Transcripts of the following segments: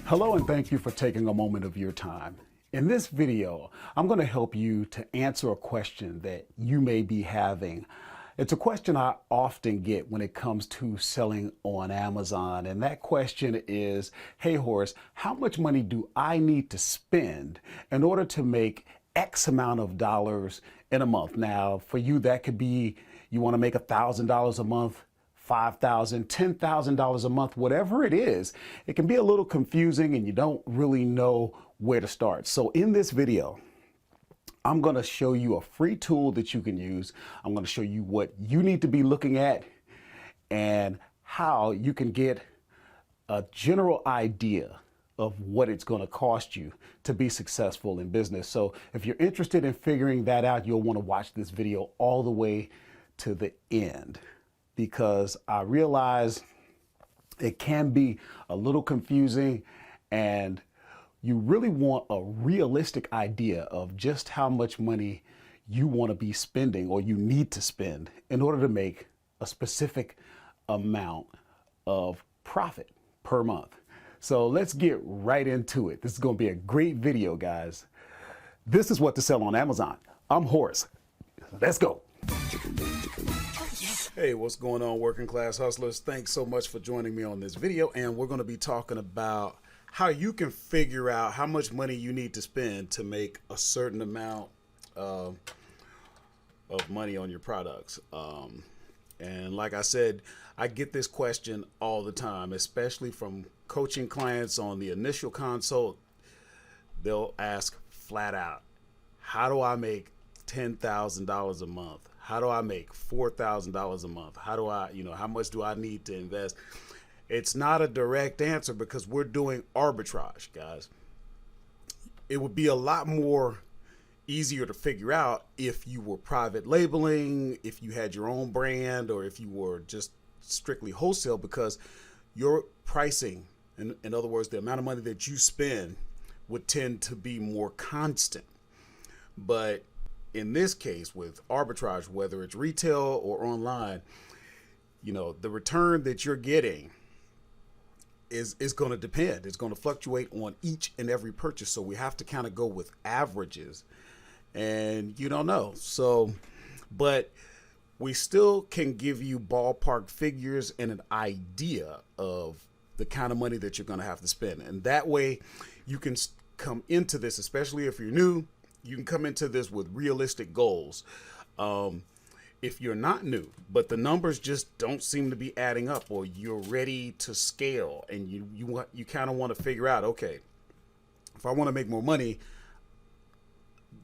Hello and thank you for taking a moment of your time. In this video, I'm going to help you to answer a question that you may be having. It's a question I often get when it comes to selling on Amazon, and that question is, hey Horace, how much money do I need to spend in order to make X amount of dollars in a month? Now, for you, that could be you want to make $1,000 a month, $5,000, $10,000 a month, whatever it is. It can be a little confusing and you don't really know where to start. So in this video, I'm going to show you a free tool that you can use. I'm going to show you what you need to be looking at and how you can get a general idea of what it's going to cost you to be successful in business. So if you're interested in figuring that out, you'll want to watch this video all the way to the end, because I realize it can be a little confusing and you really want a realistic idea of just how much money you want to be spending or you need to spend in order to make a specific amount of profit per month. So let's get right into it. This is going to be a great video, guys. This is what to sell on Amazon. I'm Horace. Let's go. Hey, what's going on, working class hustlers? Thanks so much for joining me on this video, and we're going to be talking about how you can figure out how much money you need to spend to make a certain amount of money on your products. And like I said, I get this question all the time, especially from coaching clients on the initial consult. They'll ask flat out, how do I make $10,000 a month? How do I make $4,000 a month? How do I, how much do I need to invest? It's not a direct answer because we're doing arbitrage, guys. It would be a lot more easier to figure out if you were private labeling, if you had your own brand, or if you were just strictly wholesale, because your pricing, in other words, the amount of money that you spend, would tend to be more constant. But in this case with arbitrage, whether it's retail or online, the return that you're getting is going to depend. It's going to fluctuate on each and every purchase. So we have to kind of go with averages, and you don't know. So, but we still can give you ballpark figures and an idea of the kind of money that you're going to have to spend. And that way you can come into this, especially if you're new, you can come into this with realistic goals. If you're not new, but the numbers just don't seem to be adding up, or you're ready to scale and you kind of want to figure out, okay, if I want to make more money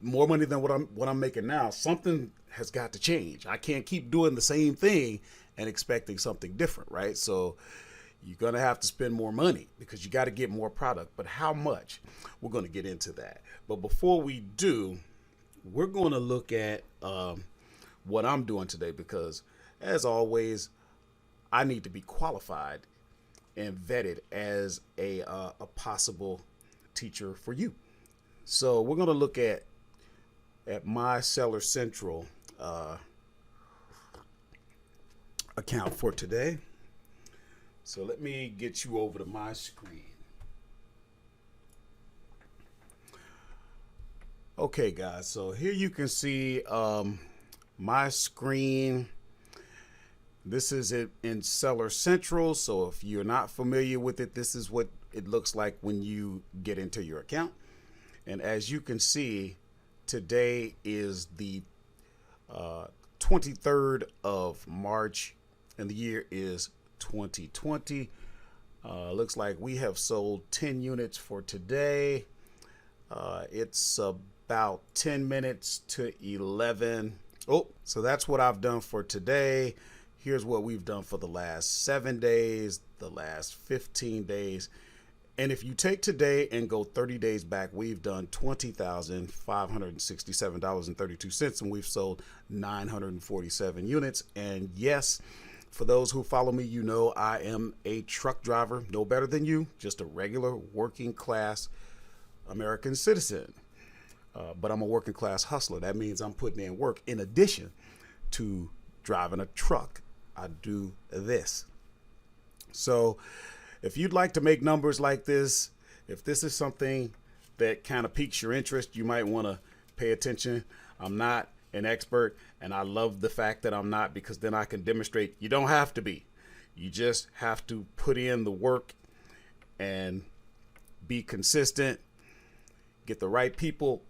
than what I'm making now, something has got to change. I can't keep doing the same thing and expecting something different, right? So you're going to have to spend more money because you got to get more product. But how much? We're going to get into that. But before we do, we're going to look at what I'm doing today, because as always, I need to be qualified and vetted as a possible teacher for you. So we're going to look at my Seller Central account for today. So let me get you over to my screen. Okay, guys, so here you can see my screen. This is it in Seller Central. So if you're not familiar with it, this is what it looks like when you get into your account. And as you can see, today is the 23rd of March and the year is 2020. Looks like we have sold 10 units for today. It's about 10 minutes to 11. Oh, so that's what I've done for today. Here's what we've done for the last 7 days, the last 15 days. And if you take today and go 30 days back, we've done $20,567.32, and we've sold 947 units. And yes, for those who follow me, you know I am a truck driver, no better than you, just a regular working class American citizen. But I'm a working class hustler. That means I'm putting in work in addition to driving a truck. I do this. So if you'd like to make numbers like this, if this is something that kind of piques your interest, you might want to pay attention. I'm not an expert, and I love the fact that I'm not, because then I can demonstrate you don't have to be. You just have to put in the work and be consistent, get the right people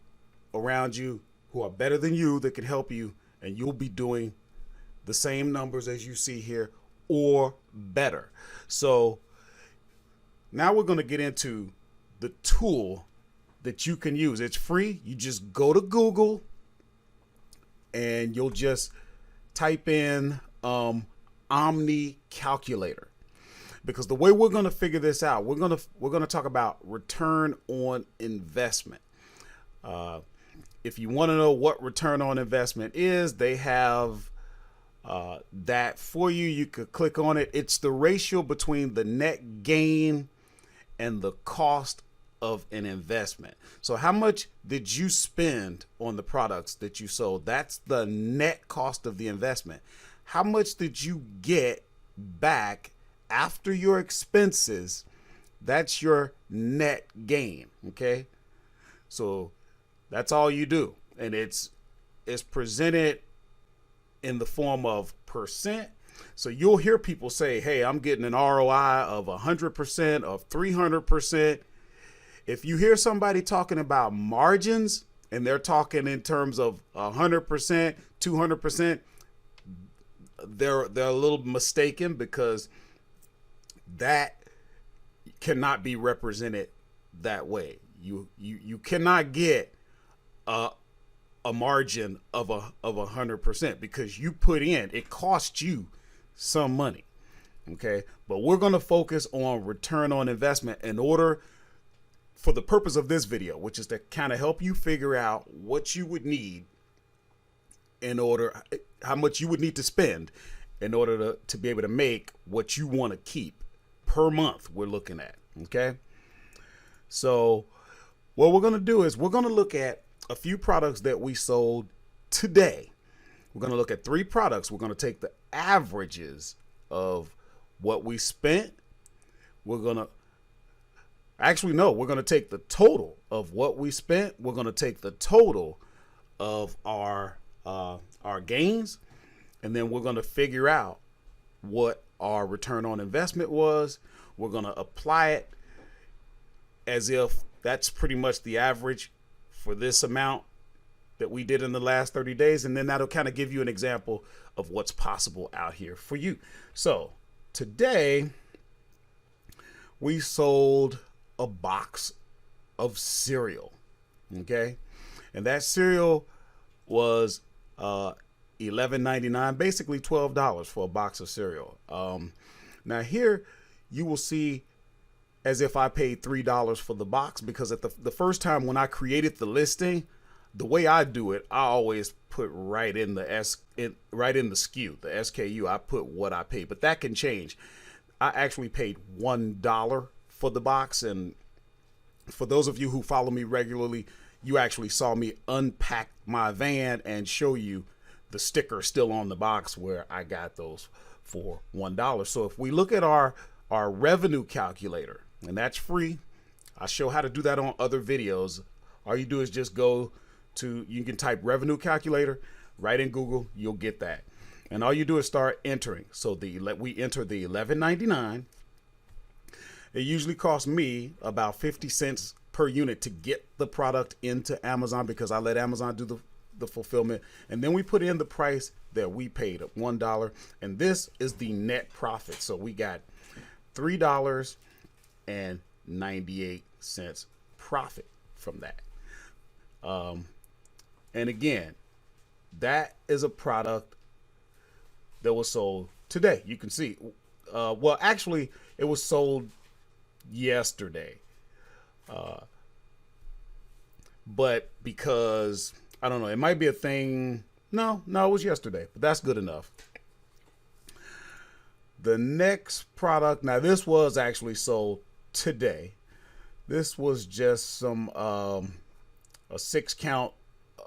around you who are better than you that can help you, and you'll be doing the same numbers as you see here or better. So now we're going to get into the tool that you can use. It's free. You just go to Google and you'll just type in Omni calculator, because the way we're going to figure this out, we're going to talk about return on investment. If you want to know what return on investment is, they have that for you. You could click on it. It's the ratio between the net gain and the cost of an investment. So how much did you spend on the products that you sold? That's the net cost of the investment. How much did you get back after your expenses? That's your net gain. Okay. So that's all you do. And it's presented in the form of percent. So you'll hear people say, hey, I'm getting an ROI of 100%, of 300%. If you hear somebody talking about margins and they're talking in terms of 100%, 200%, they're a little mistaken, because that cannot be represented that way. You cannot get a margin of 100%, because you put in, it costs you some money. Okay, but we're going to focus on return on investment in order, for the purpose of this video, which is to kind of help you figure out what you would need in order, how much you would need to spend in order to be able to make what you want to keep per month we're looking at. Okay. So what we're going to do is we're going to look at a few products that we sold today. We're going to look at 3 products. We're going to take the averages of what we spent. We're going to we're going to take the total of what we spent. We're going to take the total of our gains, and then we're going to figure out what our return on investment was. We're going to apply it as if that's pretty much the average for this amount that we did in the last 30 days. And then that'll kind of give you an example of what's possible out here for you. So today we sold a box of cereal. Okay. And that cereal was $11.99, basically $12 for a box of cereal. Now here you will see as if I paid $3 for the box, because at the first time when I created the listing, the way I do it, I always put right in the SKU, the SKU, I put what I paid, but that can change. I actually paid $1 for the box. And for those of you who follow me regularly, you actually saw me unpack my van and show you the sticker still on the box where I got those for $1. So if we look at our revenue calculator, and that's free, I show how to do that on other videos. All you do is just go to, you can type revenue calculator right in Google, you'll get that. And all you do is start entering. So we enter the $11.99. It usually costs me about 50 cents per unit to get the product into Amazon, because I let Amazon do the fulfillment. And then we put in the price that we paid of $1. And this is the net profit. So we got $3.98 profit from that. And again, that is a product that was sold today. You can see, well, actually it was sold yesterday. But because, I don't know, it might be a thing. No, it was yesterday, but that's good enough. The next product, now this was actually sold today. This was just some, a 6-count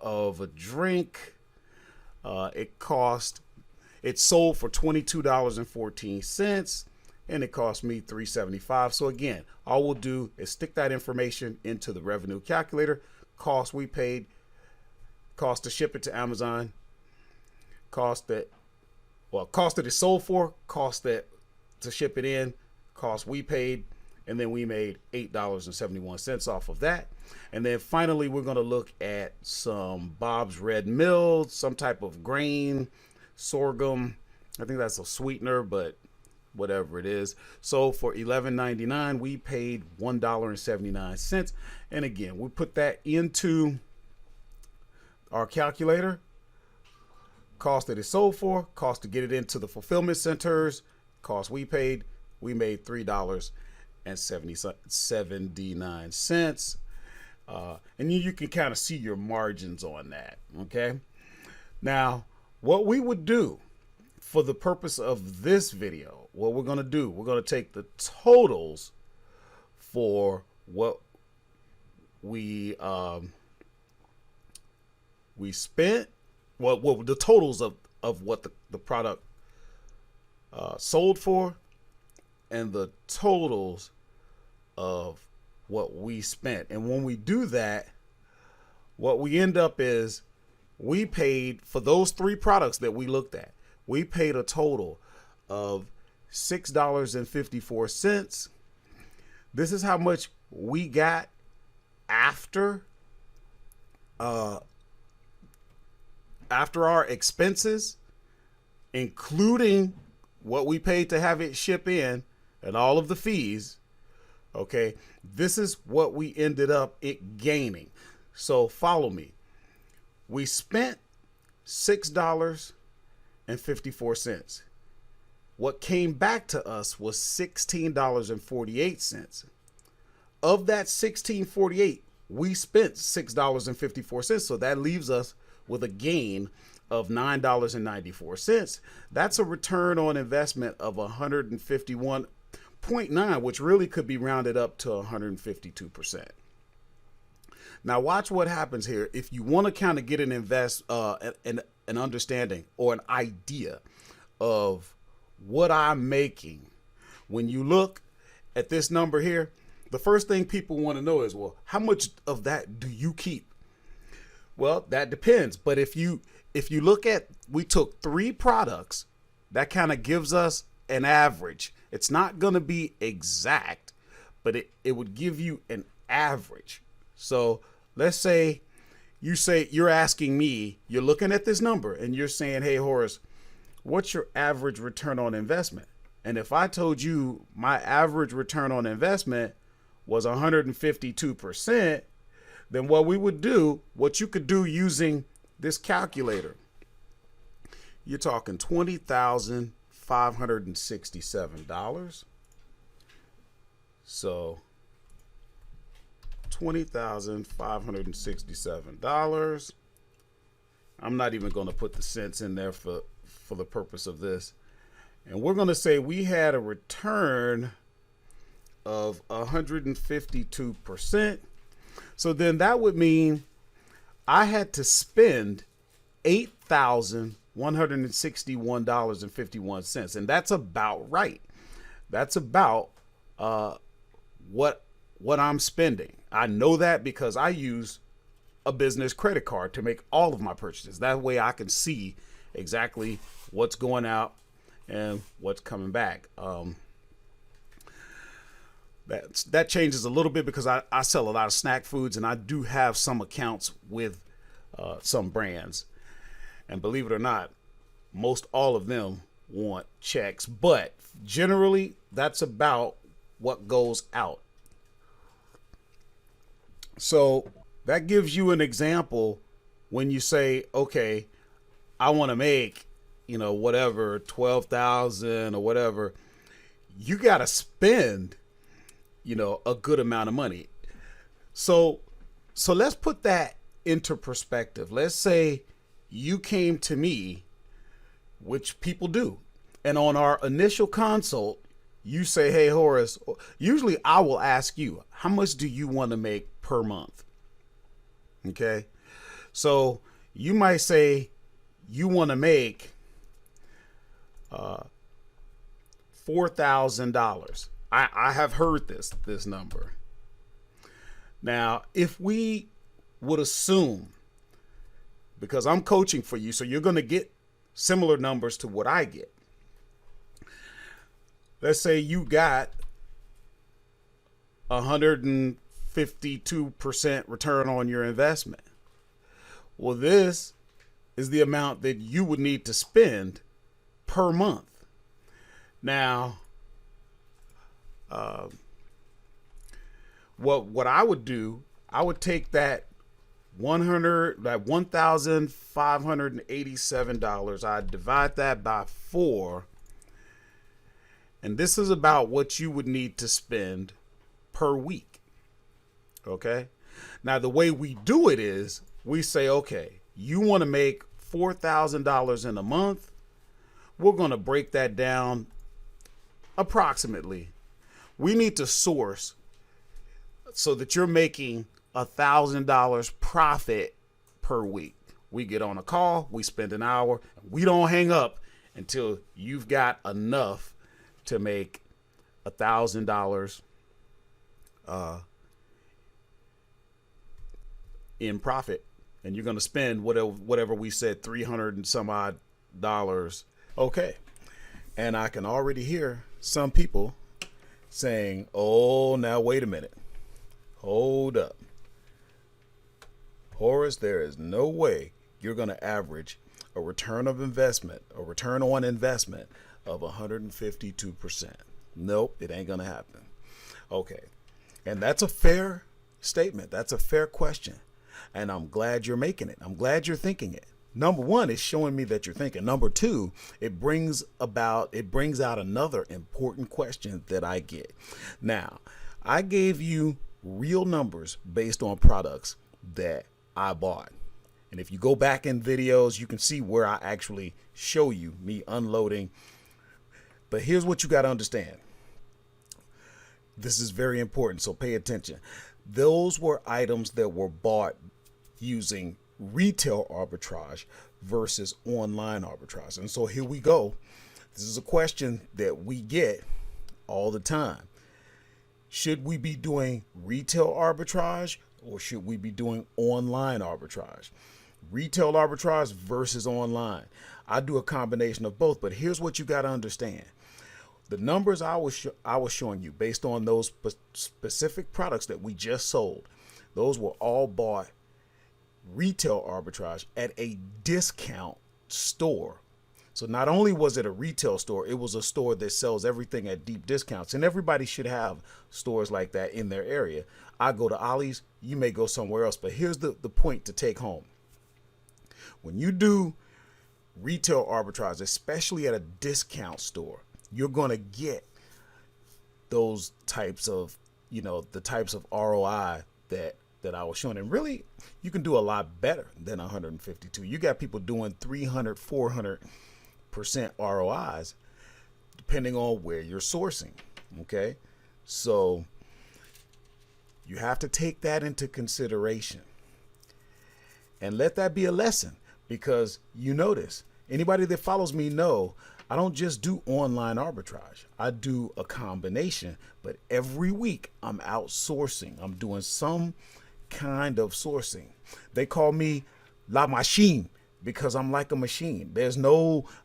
of a drink. It sold for $22.14. and it cost me $3.75. So again, all we'll do is stick that information into the revenue calculator. Cost we paid, cost to ship it to Amazon, cost that it sold for, cost that to ship it in, cost we paid, and then we made $8.71 off of that. And then finally, we're going to look at some Bob's Red Mill, some type of grain, sorghum. I think that's a sweetener, but whatever it is. So for $11.99, we paid $1.79. And again, we put that into our calculator. Cost that it sold for, cost to get it into the fulfillment centers, cost we paid, we made $3.79. And you can kind of see your margins on that. Okay. Now, what we would do for the purpose of this video, what we're going to do, we're going to take the totals for what we spent, well, the totals of what the product sold for, and the totals of what we spent. And when we do that, what we end up is we paid for those three products that we looked at. We paid a total of $6.54. This is how much we got after our expenses, including what we paid to have it ship in and all of the fees. Okay, this is what we ended up gaining. So follow me. We spent $6.54. What came back to us was $16.48. Of that $16.48, we spent $6.54. So that leaves us with a gain of $9.94. That's a return on investment of 151.9, which really could be rounded up to 152%. Now watch what happens here. If you want to kind of get an understanding or an idea of what I'm making, when you look at this number here, the first thing people want to know is, well, how much of that do you keep? Well, that depends. But if you look at, we took three products, that kind of gives us an average. It's not going to be exact, but it would give you an average. So let's say you're asking me, you're looking at this number and you're saying, hey, Horace, what's your average return on investment? And if I told you my average return on investment was 152%, then what we would do, what you could do using this calculator, you're talking $20,567. So $20,567. I'm not even going to put the cents in there for the purpose of this. And we're going to say we had a return of 152%. So then that would mean I had to spend $8,161.51. And that's about right. That's about what I'm spending. I know that because I use a business credit card to make all of my purchases. That way I can see exactly what's going out and what's coming back. That changes a little bit because I sell a lot of snack foods, and I do have some accounts with some brands. And believe it or not, most all of them want checks, but generally that's about what goes out. So that gives you an example when you say, okay, I want to make, whatever, 12,000 or whatever. You got to spend, a good amount of money. So let's put that into perspective. Let's say you came to me, which people do, and on our initial consult, you say, hey, Horace, usually I will ask you, how much do you want to make per month? Okay. So you might say you want to make $4,000. I have heard this number. Now, if we would assume, because I'm coaching for you, so you're going to get similar numbers to what I get. Let's say you got 152% return on your investment. Well, this is the amount that you would need to spend per month. Now, what I would do, I would take that $1,587. I'd divide that by 4. And this is about what you would need to spend per week. Okay. Now, the way we do it is we say, okay, you want to make $4,000 in a month. We're going to break that down approximately. We need to source so that you're making $1,000 profit per week. We get on a call, we spend an hour, we don't hang up until you've got enough to make $1,000 in profit, and you're going to spend whatever we said, 300 and some odd dollars. Okay. And I can already hear some people saying, oh, now wait a minute. Hold up. Horace, there is no way you're going to average a return on investment of 152%. Nope, it ain't going to happen. Okay. And that's a fair statement. That's a fair question. And I'm glad you're making it. I'm glad you're thinking it. Number one, it's showing me that you're thinking. Number two, it brings out another important question that I get. Now, I gave you real numbers based on products that I bought. And if you go back in videos, you can see where I actually show you me unloading. But here's what you got to understand. This is very important, so pay attention. Those were items that were bought using retail arbitrage versus online arbitrage. And so here we go. This is a question that we get all the time. Should we be doing retail arbitrage or should we be doing online arbitrage? Retail arbitrage versus online. I do a combination of both, but here's what you got to understand. The numbers I was showing you based on those specific products that we just sold, those were all bought retail arbitrage at a discount store. So not only was it a retail store, it was a store that sells everything at deep discounts. And everybody should have stores like that in their area. I go to Ollie's, you may go somewhere else. But here's the point to take home. When you do retail arbitrage, especially at a discount store, you're going to get those types of, the types of ROI that I was showing. And really, you can do a lot better than 152. You got people doing 300, 400% ROIs, depending on where you're sourcing. Okay. So you have to take that into consideration and let that be a lesson, because you notice anybody that follows me know I don't just do online arbitrage. I do a combination, but every week I'm outsourcing. I'm doing some kind of sourcing. They call me La Machine because I'm like a machine. I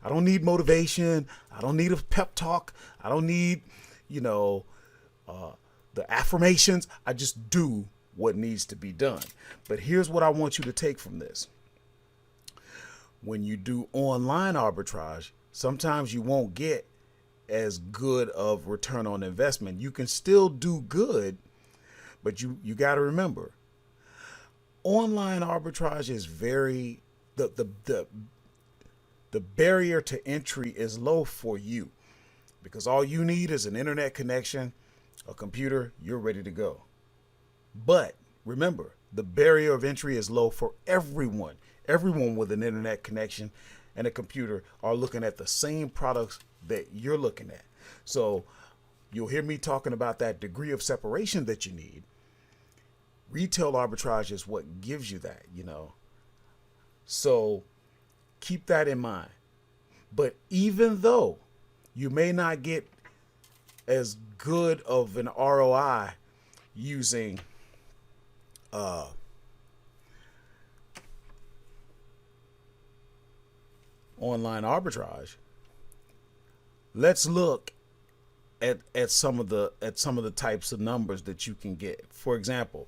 don't need motivation. I don't need a pep talk. I don't need, the affirmations. I just do what needs to be done. But here's what I want you to take from this. When you do online arbitrage, sometimes you won't get as good of return on investment. You can still do good, but you got to remember, online arbitrage is the barrier to entry is low for you, because all you need is an internet connection, a computer, you're ready to go. But remember, the barrier of entry is low for everyone. Everyone with an internet connection and a computer are looking at the same products that you're looking at. So you'll hear me talking about that degree of separation that you need. Retail arbitrage is what gives you that, So keep that in mind. But even though you may not get as good of an ROI using online arbitrage. Let's look at some of the types of numbers that you can get. For example,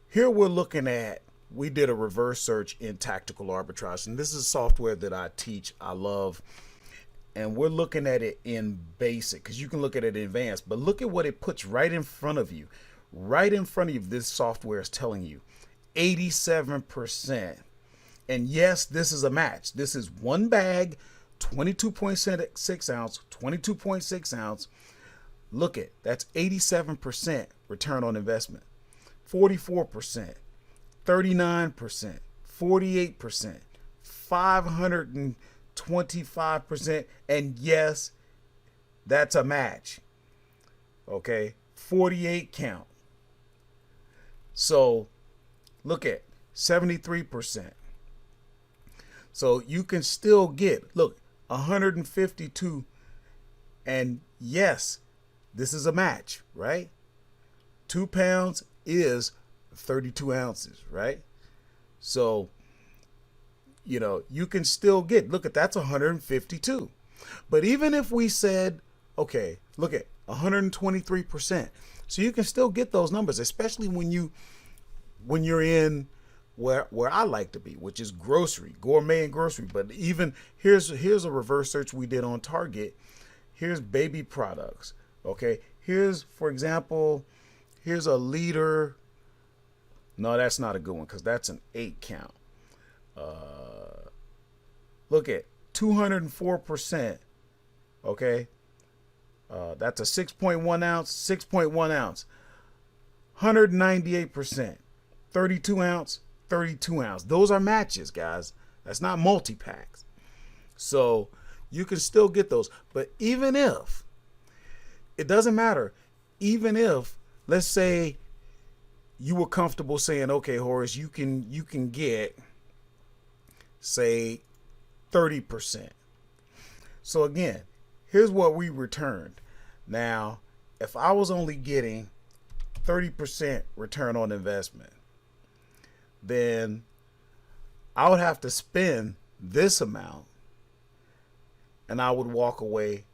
here we're looking at, we did a reverse search in tactical arbitrage, and this is software that I teach, I love, and we're looking at it in basic because you can look at it in advanced, but look at what it puts right in front of you. Right in front of you, this software is telling you 87%. And yes, this is a match. This is one bag, 22.6 ounce, 22.6 ounce. Look at, that's 87% return on investment, 44%, 39%, 48%, 525%. And yes, that's a match. Okay, 48 count. So look at 73%. So you can still get, look, 152. And yes, this is a match, right? 2 pounds is 32 ounces, right? So, you know, you can still get, look at, that's 152. But even if we said, okay, look at 123%. So you can still get those numbers, especially when you're in where I like to be, which is grocery, gourmet and grocery. But even here's a reverse search we did on Target. Here's baby products. Okay, here's, for example, here's a liter. No, that's not a good one because that's an 8 count. Look at 204%. Okay, that's a 6.1 ounce, 6.1 ounce, 198%, 32 ounce, 32 ounce. Those are matches, guys. That's not multi-packs. So you can still get those. But even if, it doesn't matter, even if, let's say you were comfortable saying, okay, Horace, you can get, say, 30%. So again, here's what we returned. Now, if I was only getting 30% return on investment, then I would have to spend this amount and I would walk away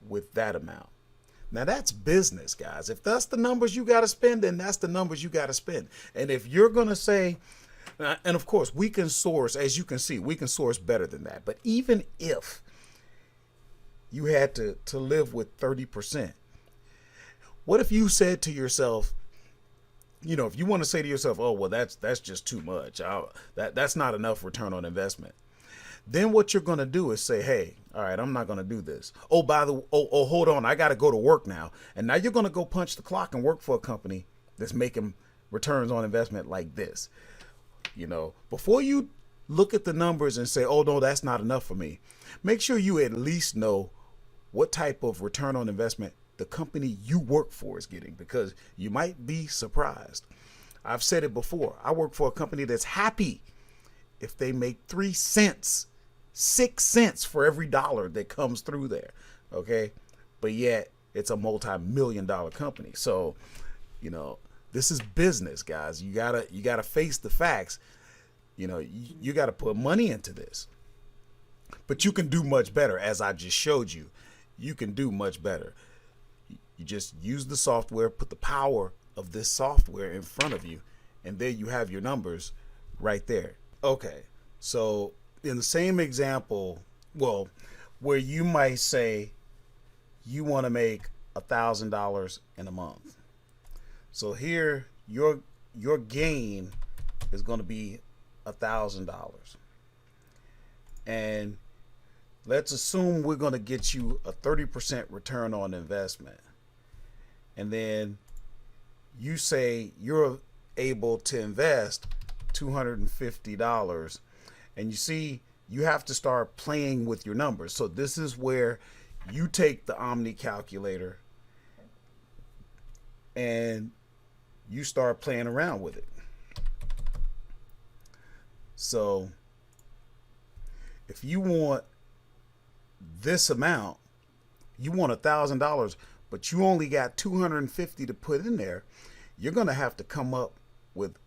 with that amount. Now that's business, guys. If that's the numbers you got to spend, then that's the numbers you got to spend. And if you're going to say, and of course we can source, as you can see, we can source better than that. But even if you had to live with 30%, what if you said to yourself, you know, if you want to say to yourself, oh, well, that's just too much. That's not enough return on investment. Then what you're going to do is say, hey, all right, I'm not going to do this. Oh, hold on, I got to go to work now. And now you're going to go punch the clock and work for a company that's making returns on investment like this. You know, before you look at the numbers and say, oh, no, that's not enough for me, make sure you at least know what type of return on investment the company you work for is getting, because you might be surprised. I've said it before. I work for a company that's happy if they make 3 cents, 6 cents for every dollar that comes through there. Okay. But yet it's a multi-million-dollar company. So, you know, this is business, guys. You gotta face the facts. You know, you gotta put money into this, but you can do much better. As I just showed you, you can do much better. You just use the software, put the power of this software in front of you, and there you have your numbers right there. Okay, so in the same example, well, where you might say you want to make $1,000 in a month. So here your gain is going to be $1,000. And let's assume we're going to get you a 30% return on investment. And then you say you're able to invest $250. And you see, you have to start playing with your numbers. So this is where you take the Omni calculator and you start playing around with it. So if you want this amount, you want $1,000, but you only got 250 to put in there, you're going to have to come up with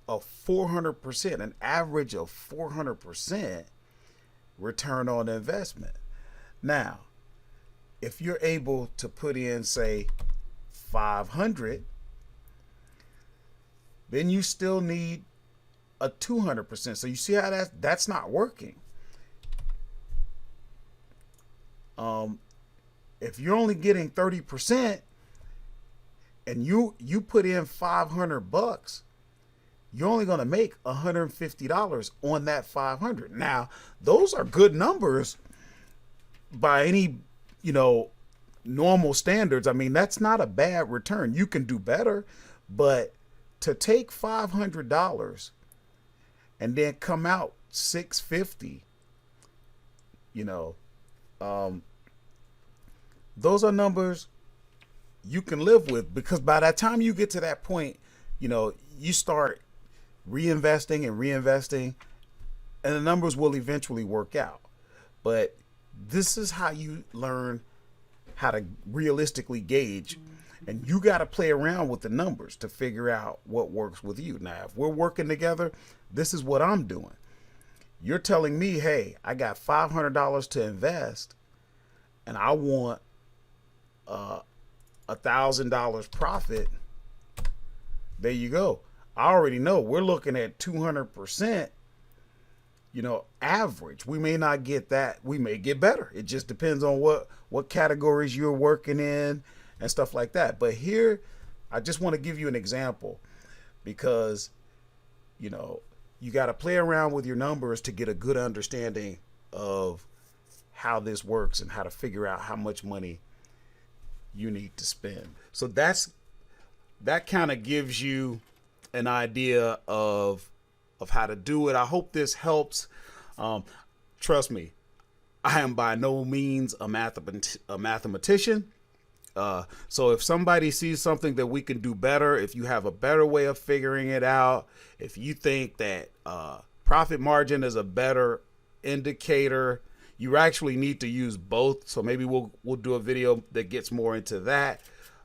a 400%, an average of 400% return on investment. Now, if you're able to put in, say, 500, then you still need a 200%. So you see how that's not working. If you're only getting 30% and you put in 500 bucks, you're only going to make $150 on that 500. Now, those are good numbers by any, normal standards. I mean, that's not a bad return. You can do better, but to take $500 and then come out $650, those are numbers you can live with, because by that time you get to that point, you start reinvesting and reinvesting, and the numbers will eventually work out. But this is how you learn how to realistically gauge, and you got to play around with the numbers to figure out what works with you. Now, if we're working together, this is what I'm doing. You're telling me, hey, I got $500 to invest and I want $1,000 profit. There you go. I already know we're looking at 200%, average. We may not get that. We may get better. It just depends on what categories you're working in and stuff like that. But here, I just want to give you an example, because, you got to play around with your numbers to get a good understanding of how this works and how to figure out how much money you need to spend. So that kind of gives you an idea of how to do it. I hope this helps. Trust me, I am by no means a mathematician. So if somebody sees something that we can do better, if you have a better way of figuring it out, if you think that profit margin is a better indicator, you actually need to use both. So maybe we'll do a video that gets more into that.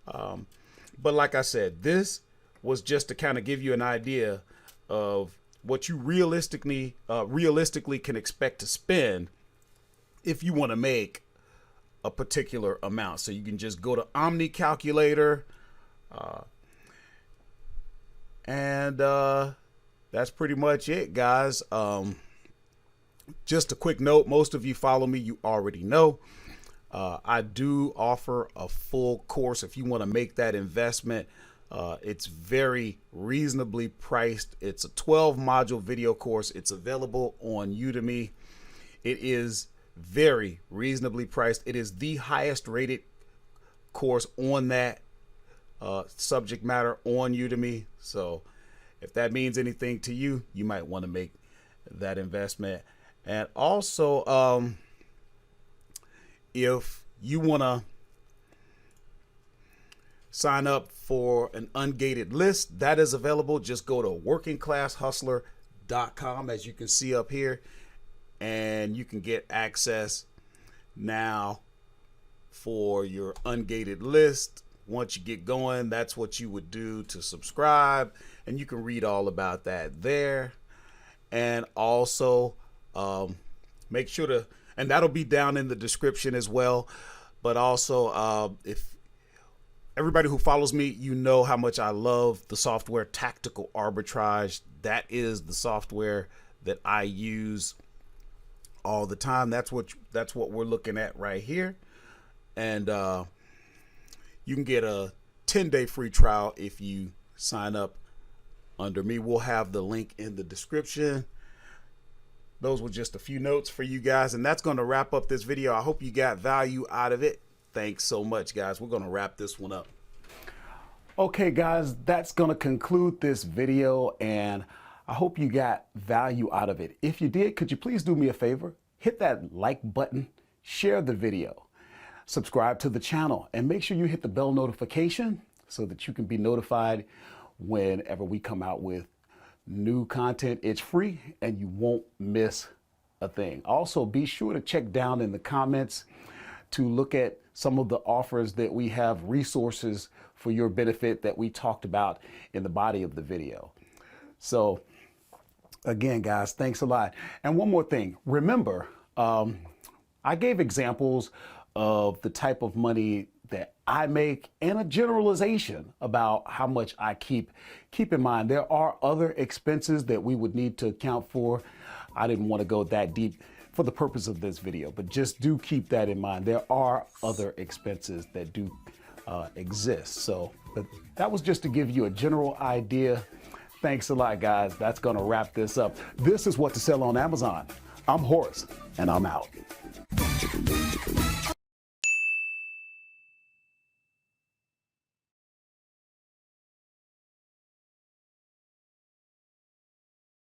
But like I said, this was just to kind of give you an idea of what you realistically can expect to spend if you want to make a particular amount. So you can just go to Omni Calculator, and that's pretty much it, guys. Just a quick note, most of you follow me, you already know. I do offer a full course if you want to make that investment. It's very reasonably priced. It's a 12 module video course. It's available on Udemy. It is very reasonably priced. It is the highest rated course on that subject matter on Udemy. So if that means anything to you, you might want to make that investment. And also, if you want to sign up for an ungated list, that is available. Just go to workingclasshustler.com, as you can see up here, and you can get access now for your ungated list. Once you get going, that's what you would do to subscribe, and you can read all about that there. And also, make sure to, and that'll be down in the description as well. But also, if everybody who follows me, you know how much I love the software Tactical Arbitrage. That is the software that I use all the time. That's what we're looking at right here. And you can get a 10-day free trial if you sign up under me. We'll have the link in the description. Those were just a few notes for you guys, and that's going to wrap up this video. I hope you got value out of it. Thanks so much, guys. We're going to wrap this one up. Okay, guys, that's going to conclude this video, and I hope you got value out of it. If you did, could you please do me a favor? Hit that like button, share the video, subscribe to the channel, and make sure you hit the bell notification so that you can be notified whenever we come out with new content. It's free and you won't miss a thing. Also, be sure to check down in the comments to look at some of the offers that we have, resources for your benefit that we talked about in the body of the video. So again, guys, thanks a lot. And one more thing, remember, I gave examples of the type of money that I make and a generalization about how much I keep. Keep in mind, there are other expenses that we would need to account for. I didn't want to go that deep for the purpose of this video, but just do keep that in mind. There are other expenses that do exist. So, but that was just to give you a general idea. Thanks a lot, guys. That's going to wrap this up. This is What to Sell on Amazon. I'm Horace, and I'm out.